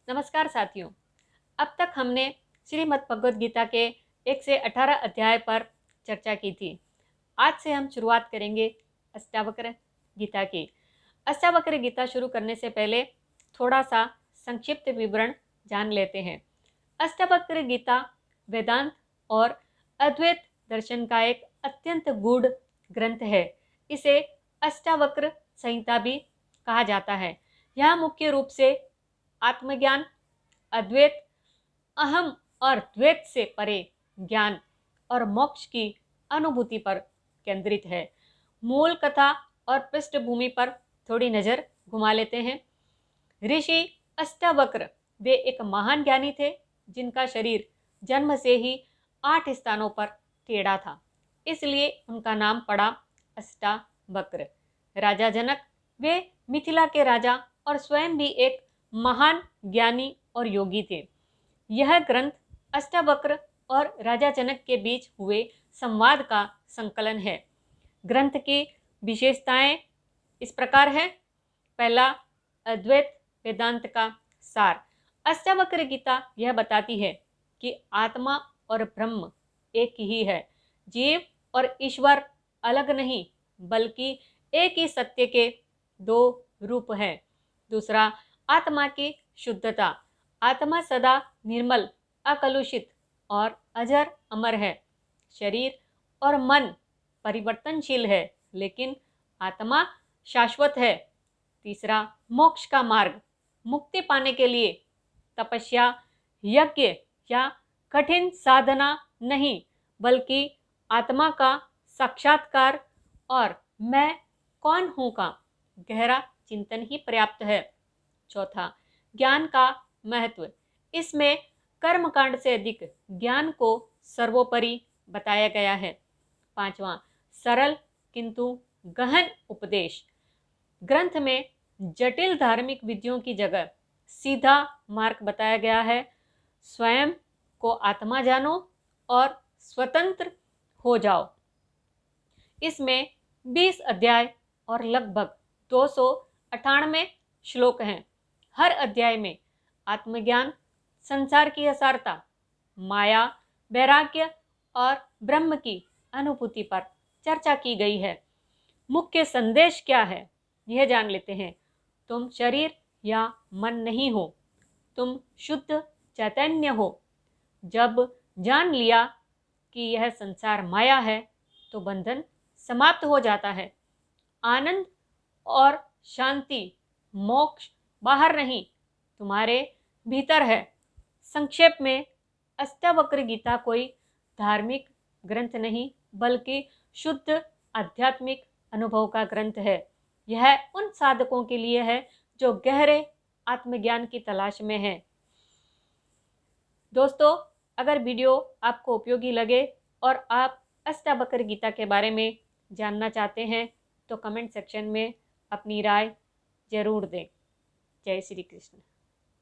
नमस्कार साथियों। अब तक हमने श्रीमद् भगवद गीता के 1 से 18 अध्याय पर चर्चा की थी। आज से हम शुरुआत करेंगे अष्टावक्र गीता की। अष्टावक्र गीता शुरू करने से पहले थोड़ा सा संक्षिप्त विवरण जान लेते हैं। अष्टावक्र गीता वेदांत और अद्वैत दर्शन का एक अत्यंत गूढ़ ग्रंथ है। इसे अष्टावक्र संहिता भी कहा जाता है। यह मुख्य रूप से आत्मज्ञान, अद्वैत, अहम और द्वैत से परे ज्ञान और मोक्ष की अनुभूति पर केंद्रित है। मूल कथा और पृष्ठभूमि पर थोड़ी नज़र घुमा लेते हैं। ऋषि अष्टावक्र वे एक महान ज्ञानी थे जिनका शरीर जन्म से ही 8 स्थानों पर टेढ़ा था, इसलिए उनका नाम पड़ा अष्टावक्र। राजा जनक वे मिथिला के राजा और स्वयं भी एक महान ज्ञानी और योगी थे। यह ग्रंथ अष्टावक्र और राजा जनक के बीच हुए संवाद का संकलन है। ग्रंथ की विशेषताएं इस प्रकार है। पहला, अद्वैत वेदांत का सार। अष्टावक्र गीता यह बताती है कि आत्मा और ब्रह्म एक ही है। जीव और ईश्वर अलग नहीं, बल्कि एक ही सत्य के दो रूप हैं। दूसरा, आत्मा की शुद्धता। आत्मा सदा निर्मल, अकलुषित और अजर अमर है। शरीर और मन परिवर्तनशील है, लेकिन आत्मा शाश्वत है। तीसरा, मोक्ष का मार्ग। मुक्ति पाने के लिए तपस्या, यज्ञ या कठिन साधना नहीं, बल्कि आत्मा का साक्षात्कार और मैं कौन हूँ का गहरा चिंतन ही पर्याप्त है। चौथा, ज्ञान का महत्व। इसमें कर्मकांड से अधिक ज्ञान को सर्वोपरि बताया गया है। पांचवा, सरल किंतु गहन उपदेश। ग्रंथ में जटिल धार्मिक विधियों की जगह सीधा मार्ग बताया गया है। स्वयं को आत्मा जानो और स्वतंत्र हो जाओ। इसमें 20 अध्याय और लगभग 298 श्लोक हैं। हर अध्याय में आत्मज्ञान, संसार की असारता, माया, वैराग्य और ब्रह्म की अनुभूति पर चर्चा की गई है। मुख्य संदेश क्या है, यह जान लेते हैं। तुम शरीर या मन नहीं हो, तुम शुद्ध चैतन्य हो। जब जान लिया कि यह संसार माया है, तो बंधन समाप्त हो जाता है। आनंद और शांति, मोक्ष बाहर नहीं, तुम्हारे भीतर है। संक्षेप में, अष्टावक्र गीता कोई धार्मिक ग्रंथ नहीं, बल्कि शुद्ध आध्यात्मिक अनुभव का ग्रंथ है। यह उन साधकों के लिए है जो गहरे आत्मज्ञान की तलाश में हैं। दोस्तों, अगर वीडियो आपको उपयोगी लगे और आप अष्टावक्र गीता के बारे में जानना चाहते हैं, तो कमेंट सेक्शन में अपनी राय जरूर दें। जय श्री कृष्ण।